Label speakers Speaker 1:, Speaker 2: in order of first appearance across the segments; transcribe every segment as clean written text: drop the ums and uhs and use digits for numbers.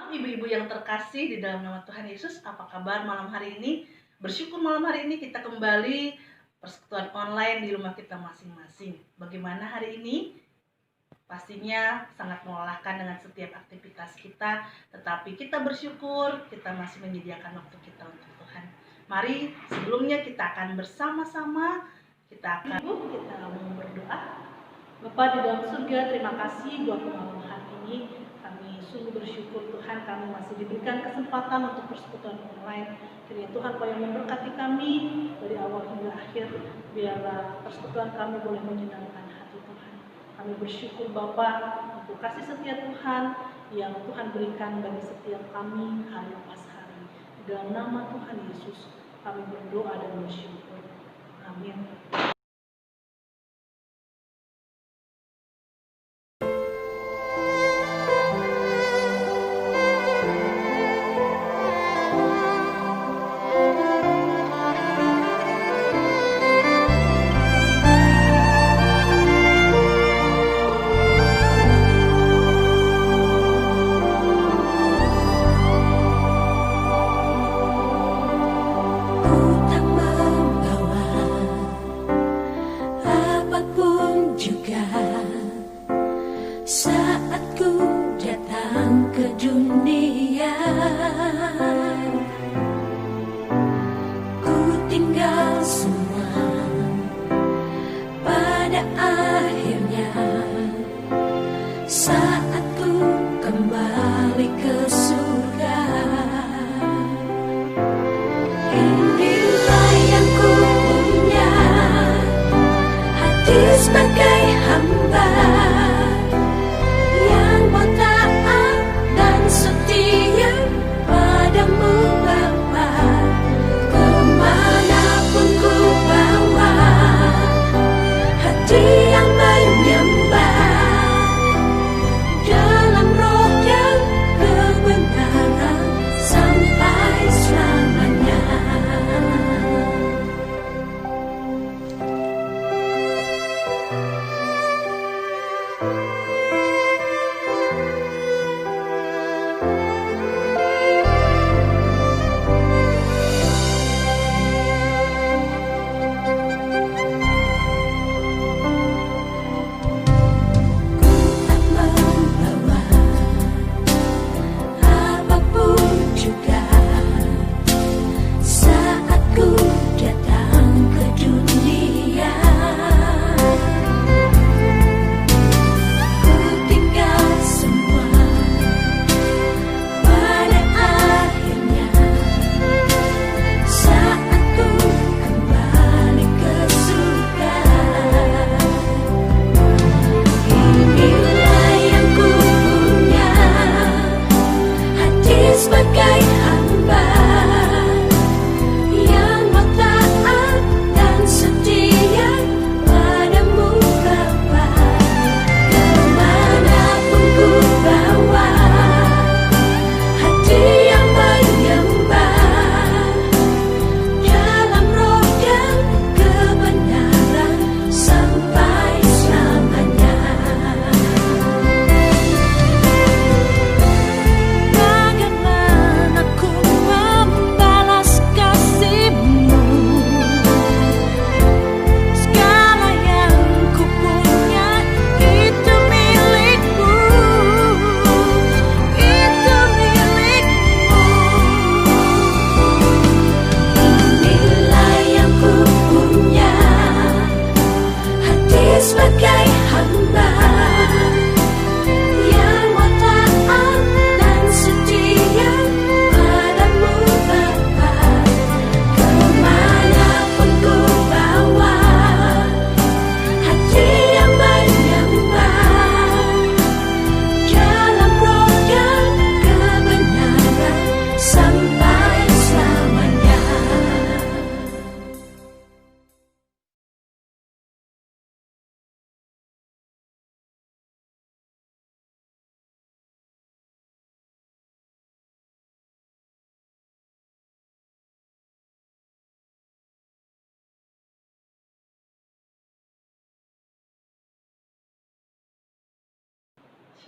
Speaker 1: Shalom ibu-ibu yang terkasih di dalam nama Tuhan Yesus. Apa kabar malam hari ini? Bersyukur malam hari ini kita kembali persekutuan online di rumah kita masing-masing. Bagaimana hari ini? Pastinya sangat melelahkan dengan setiap aktivitas kita, tetapi kita bersyukur kita masih menyediakan waktu kita untuk Tuhan. Mari sebelumnya kita akan bersama-sama kita mau berdoa. Bapa di dalam surga, terima kasih buat malam hari ini. Kami sungguh bersyukur Tuhan, kami masih diberikan kesempatan untuk persekutuan online. Kiranya Tuhan kau yang memberkati kami dari awal hingga akhir. Biarlah persekutuan kami boleh menyenangkan hati Tuhan. Kami bersyukur Bapa untuk kasih setia Tuhan yang Tuhan berikan bagi setiap kami hari lepas hari. Dalam nama Tuhan Yesus kami berdoa dan bersyukur. Amin.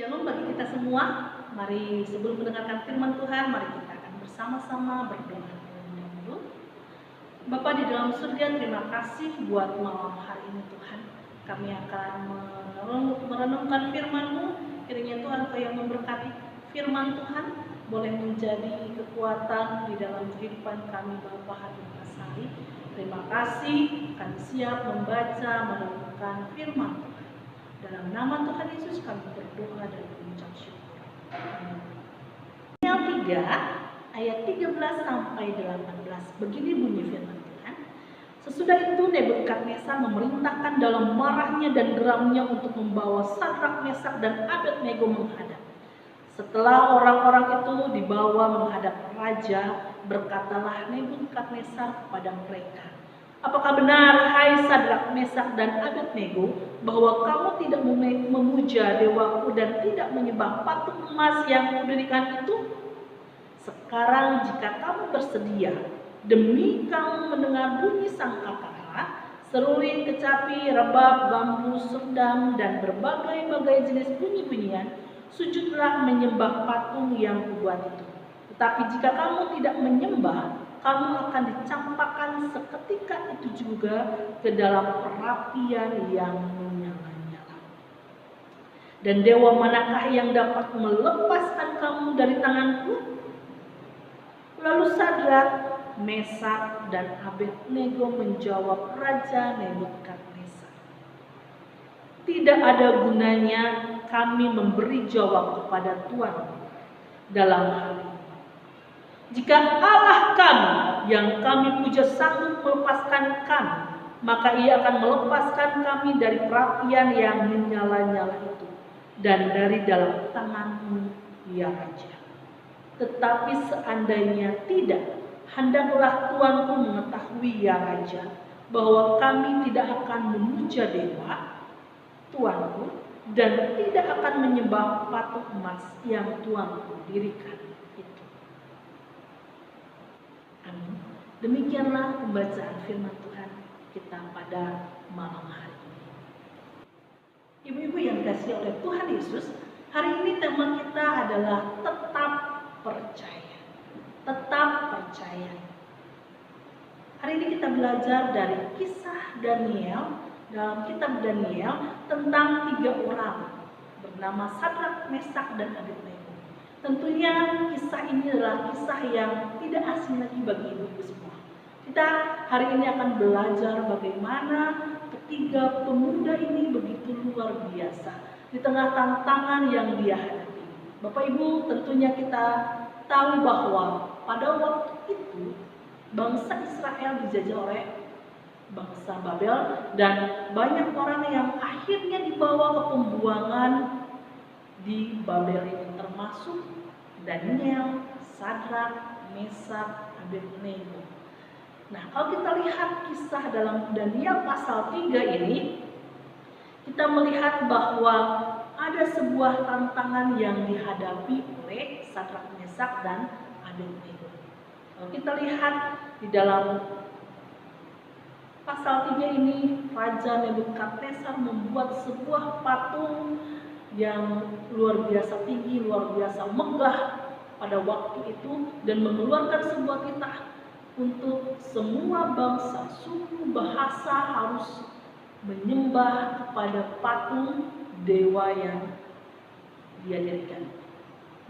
Speaker 1: Shalom bagi kita semua. Mari sebelum mendengarkan firman Tuhan, mari kita akan bersama-sama berdoa. Bapa di dalam surga, terima kasih buat malam hari ini Tuhan. Kami akan merenungkan firman-Mu. Kiranya Tuhan Kau yang memberkati firman Tuhan boleh menjadi kekuatan di dalam kehidupan kami Bapa hari ini. Terima kasih, kami siap membaca, merenungkan firman Tuhan. Dalam nama Tuhan Yesus kami berdoa dan mengucap syukur. Daniel 3 ayat 13 sampai 18. Begini bunyi firman Tuhan. Sesudah itu Nebukadnezar memerintahkan dalam marahnya dan geramnya untuk membawa Sadrak, Mesak dan Abednego menghadap. Setelah orang-orang itu dibawa menghadap raja, berkatalah Nebukadnezar kepada mereka, apakah benar, hai Sadrak, Mesak dan Abednego, bahwa kamu tidak memuja dewaku dan tidak menyembah patung emas yang kudirikan itu? Sekarang jika kamu bersedia, demi kamu mendengar bunyi sangkakala, seruling, kecapi, rebab, bambu, serdam, dan berbagai-bagai jenis bunyi-bunyian, sujudlah menyembah patung yang kubuat itu. Tetapi jika kamu tidak menyembah, kamu akan dicampakkan seketika itu juga ke dalam perapian yang menyala-nyala. Dan dewa manakah yang dapat melepaskan kamu dari tanganku? Lalu Sadrak, Mesak, dan Abednego menjawab Raja Nebukadnezar, tidak ada gunanya kami memberi jawab kepada Tuhan dalam hal ini. Jika Allah kami yang kami puja sanggup melepaskan kami, maka Ia akan melepaskan kami dari perapian yang menyala-nyala itu dan dari dalam tangan-Mu, ya Raja. Tetapi seandainya tidak, hendaklah Tuanku mengetahui, ya Raja, bahwa kami tidak akan memuja dewa Tuanku dan tidak akan menyembah patung emas yang Tuanku dirikan. Amin. Demikianlah pembacaan firman Tuhan kita pada malam hari ini. Ibu-ibu yang dikasihi oleh Tuhan Yesus, hari ini tema kita adalah tetap percaya. Tetap percaya. Hari ini kita belajar dari kisah Daniel, dalam kitab Daniel, tentang 3 orang bernama Sadrak, Mesak, dan Abednego. Tentunya kisah ini adalah kisah yang tidak asing lagi bagi ibu-ibu semua. Kita hari ini akan belajar bagaimana ketiga pemuda ini begitu luar biasa di tengah tantangan yang dia hadapi. Bapak Ibu, tentunya kita tahu bahwa pada waktu itu bangsa Israel dijajah oleh bangsa Babel dan banyak orang yang akhirnya dibawa ke pembuangan di Babel ini, termasuk Daniel, Sadrak, Mesak, Abednego. Nah, kalau kita lihat kisah dalam Daniel pasal 3 ini, kita melihat bahwa ada sebuah tantangan yang dihadapi oleh Sadrak, Mesak, dan Abednego. Kalau kita lihat di dalam pasal 3 ini, Raja Nebukadnezar membuat sebuah patung yang luar biasa tinggi, luar biasa megah pada waktu itu, dan mengeluarkan sebuah titah untuk semua bangsa, suku, bahasa harus menyembah kepada patung dewa yang dia dirikan.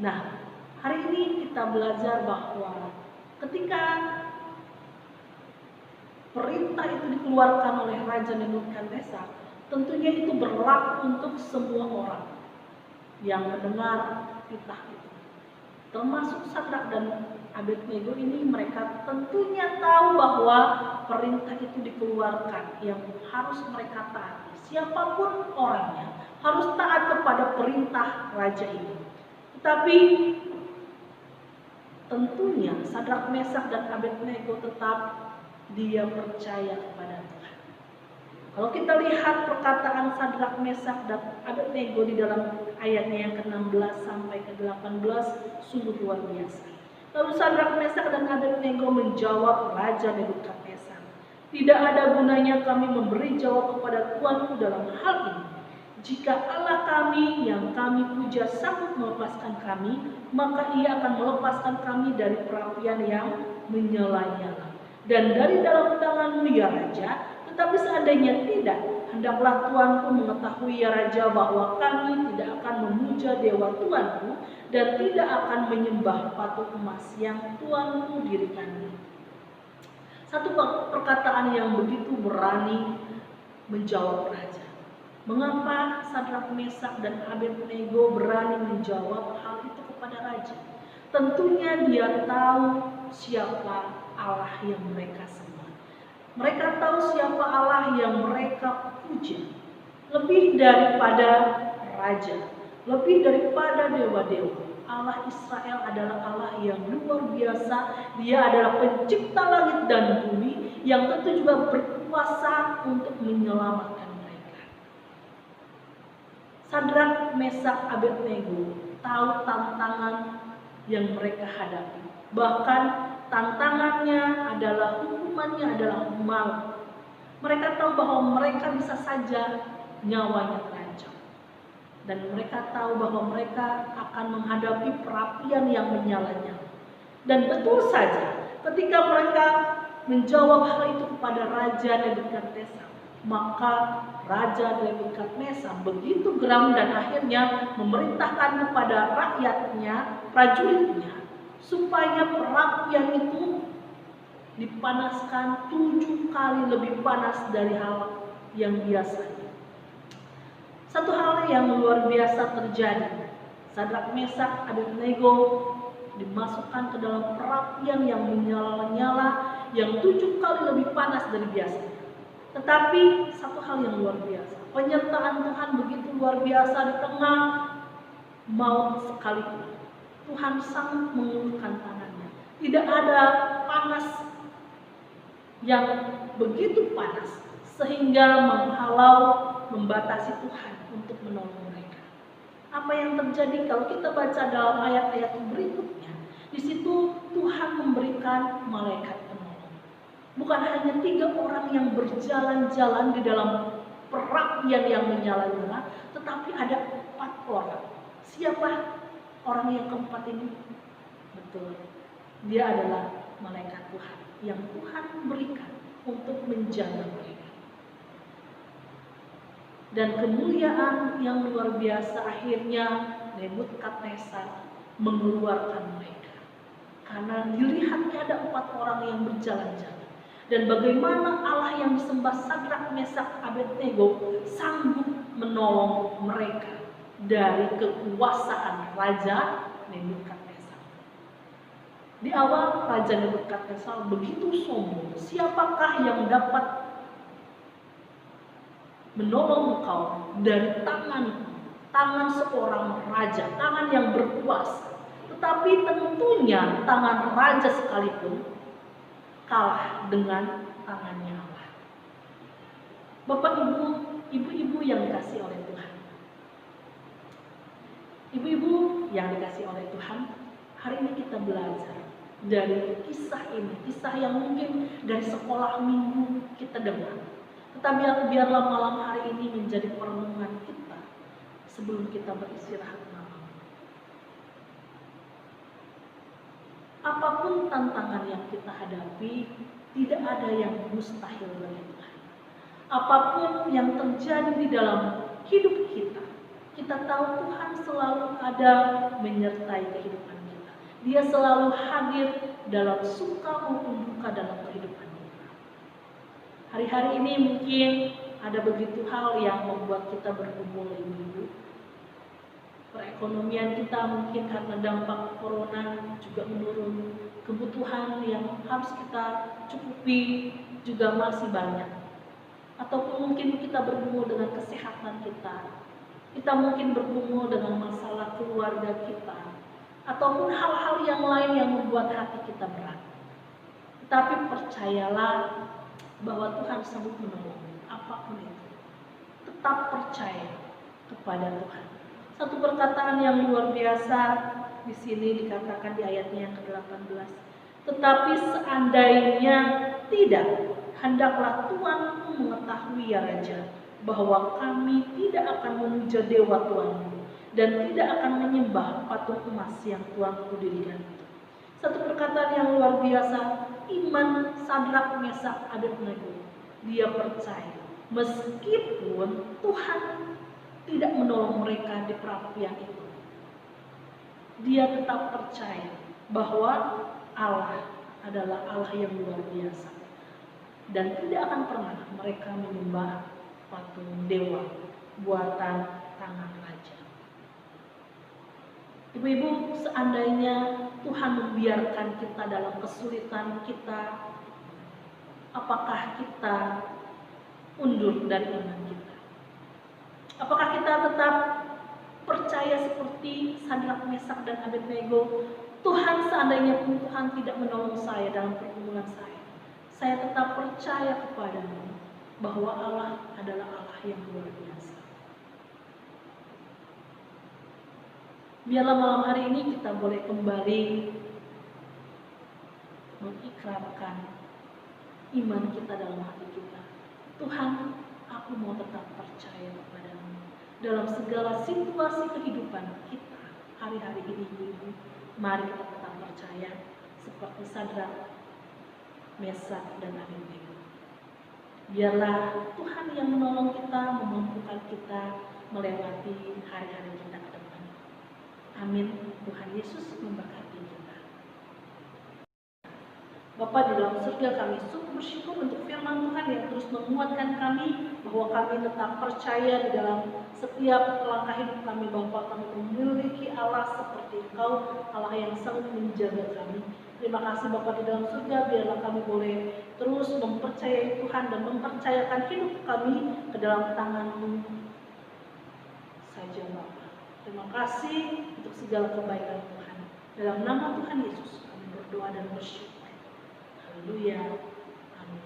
Speaker 1: Nah, hari ini kita belajar bahwa ketika perintah itu dikeluarkan oleh Raja Nebukadnezar, tentunya itu berlaku untuk semua orang yang mendengar titah itu. Termasuk Sadrak dan Abednego ini, mereka tentunya tahu bahwa perintah itu dikeluarkan yang harus mereka taati. Siapapun orangnya harus taat kepada perintah raja ini. Tetapi tentunya Sadrak, Mesak, dan Abednego tetap dia percaya kepada Tuhan. Kalau kita lihat perkataan Sadrak, Mesak, dan Abednego di dalam ayatnya yang ke-16 sampai ke-18 sungguh luar biasa. Lalu Sadrak, Mesak, dan Abednego menjawab Raja Nebukadnezar, tidak ada gunanya kami memberi jawab kepada Tuanku dalam hal ini.
Speaker 2: Jika Allah kami yang kami puja sanggup melepaskan kami, maka Ia akan melepaskan kami dari perapian yang menyala-nyala dan dari dalam tangan-Mu ya Raja. Tetapi seandainya tidak, hendaklah Tuanku mengetahui ya Raja bahwa kami tidak akan memuja dewa Tuanku dan tidak akan menyembah patung emas yang Tuanku dirikan. Satu perkataan yang begitu berani menjawab Raja. Mengapa Sadrak, Mesak, dan Abednego berani menjawab hal itu kepada Raja? Tentunya dia tahu siapa Allah yang mereka sembah. Mereka tahu siapa Allah yang mereka puja. Lebih daripada Raja, lebih daripada dewa-dewa, Allah Israel adalah Allah yang luar biasa. Dia adalah pencipta langit dan bumi yang tentu juga berkuasa untuk menyelamatkan. Sadrak, Mesak, Abednego tahu tantangan yang mereka hadapi. Bahkan tantangannya adalah hukumannya adalah maut. Mereka tahu bahwa mereka bisa saja nyawanya terancam. Dan mereka tahu bahwa mereka akan menghadapi perapian yang menyala-nyala. Dan betul saja ketika mereka menjawab hal itu kepada Raja Nebukadnezar, maka Raja Nebukadnezar begitu geram dan akhirnya memerintahkan kepada rakyatnya, prajuritnya, supaya perapian itu dipanaskan 7 kali lebih panas dari hal yang biasanya. Satu hal yang luar biasa terjadi. Sadrak, Mesak, Abednego dimasukkan ke dalam perapian yang menyala-nyala yang 7 kali lebih panas dari biasanya. Tetapi satu hal yang luar biasa, penyertaan Tuhan begitu luar biasa di tengah maut sekalipun. Tuhan sangat mengulurkan tangannya. Tidak ada panas yang begitu panas sehingga menghalau, membatasi Tuhan untuk menolong mereka. Apa yang terjadi kalau kita baca dalam ayat-ayat berikutnya? Di situ Tuhan memberikan malaikat penolong. Bukan hanya 3 orang yang berjalan-jalan di dalam perapian yang menyala-nyala, tetapi ada 4 orang. Siapa orang yang keempat ini? Betul, dia adalah malaikat Tuhan yang Tuhan berikan untuk menjaga mereka. Dan kemuliaan yang luar biasa akhirnya Nebukadnezar mengeluarkan mereka. Karena dilihatnya ada 4 orang yang berjalan-jalan. Dan bagaimana Allah yang disembah Sadrak, Mesak, Abednego sanggup menolong mereka dari kekuasaan Raja Nebukadnezar. Di awal Raja Nebukadnezar begitu sombong. Siapakah yang dapat menolong engkau dari tangan seorang raja, tangan yang berkuasa. Tetapi tentunya tangan raja sekalipun kalah dengan tangannya Allah. Bapak Ibu, ibu-ibu yang dikasih oleh Tuhan. Ibu-ibu yang dikasih oleh Tuhan, hari ini kita belajar dari kisah ini, kisah yang mungkin dari sekolah minggu kita dengar. Tetapi biarlah malam hari ini menjadi perenungan kita sebelum kita beristirahat malam. Apapun tantangan yang kita hadapi, tidak ada yang mustahil bagi Tuhan. Apapun yang terjadi di dalam hidup kita, kita tahu Tuhan selalu ada menyertai kehidupan kita. Dia selalu hadir dalam suka maupun duka dalam kehidupan kita. Hari-hari ini mungkin ada begitu hal yang membuat kita bergumul ibu-ibu. Perekonomian kita mungkin karena dampak corona juga menurun. Kebutuhan yang harus kita cukupi juga masih banyak. Ataupun mungkin kita bergumul dengan kesehatan kita. Kita mungkin bergumul dengan masalah keluarga kita. Ataupun hal-hal yang lain yang membuat hati kita berat. Tetapi percayalah bahwa Tuhan sanggup menolong apapun itu. Tetap percaya kepada Tuhan. Satu perkataan yang luar biasa di sini dikatakan di ayatnya yang ke-18. Tetapi seandainya tidak, hendaklah Tuanku mengetahui ya Raja, bahwa kami tidak akan memuja dewa Tuhanmu dan tidak akan menyembah patung emas yang Tuanku dirikan itu. Satu perkataan yang luar biasa, iman Sadrak, Mesak, Abednego. Dia percaya meskipun Tuhan tidak menolong mereka di perapian itu, dia tetap percaya bahwa Allah adalah Allah yang luar biasa dan tidak akan pernah mereka menyembah patung dewa buatan tangan raja. Ibu-ibu, seandainya Tuhan membiarkan kita dalam kesulitan kita, apakah kita undur dari iman kita? Apakah kita tetap percaya seperti Sadrak, Mesak, dan Abednego? Tuhan, seandainya pun Tuhan tidak menolong saya dalam pergumulan saya tetap percaya kepadamu bahwa Allah adalah Allah yang luar biasa. Biarlah malam hari ini kita boleh kembali mengikrarkan iman kita dalam hati kita. Tuhan, aku mau tetap percaya kepadamu dalam segala situasi kehidupan kita hari-hari ini. Ibu, mari kita tetap percaya seperti Sadrak, Mesak, dan Abednego. Biarlah Tuhan yang menolong kita, memampukan kita melewati hari-hari kita ke depan. Amin. Tuhan Yesus memberkati kita. Bapa di dalam surga, kami sungguh bersyukur untuk firman Tuhan yang terus menguatkan kami, bahwa kami tetap percaya di dalam setiap langkah hidup kami, Bapa, kami memiliki Allah seperti Engkau, Allah yang selalu menjaga kami. Terima kasih Bapa di dalam surga, biarlah kami boleh terus mempercayai Tuhan dan mempercayakan hidup kami ke dalam tangan-Mu saja, Bapa. Terima kasih untuk segala kebaikan Tuhan. Dalam nama Tuhan Yesus kami berdoa dan bersyukur. Haleluya. Amin.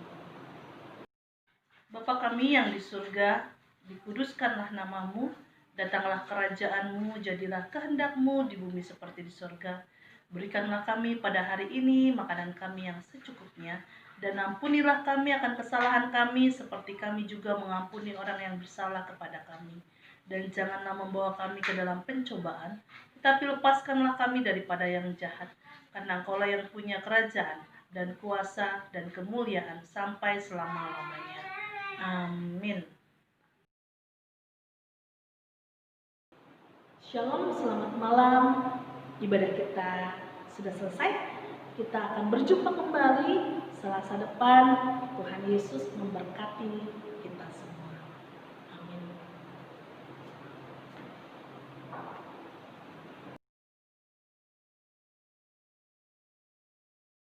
Speaker 1: Bapa kami yang di surga, dikuduskanlah nama-Mu, datanglah kerajaan-Mu, jadilah kehendak-Mu di bumi seperti di surga. Berikanlah kami pada hari ini makanan kami yang secukupnya, dan ampunilah kami akan kesalahan kami seperti kami juga mengampuni orang yang bersalah kepada kami. Dan janganlah membawa kami ke dalam pencobaan, tetapi lepaskanlah kami daripada yang jahat. Karena Engkaulah yang punya kerajaan dan kuasa dan kemuliaan sampai selama-lamanya. Amin.
Speaker 2: Shalom, selamat malam. Ibadah kita sudah selesai. Kita akan berjumpa kembali Selasa depan. Tuhan Yesus memberkati kita semua. Amin.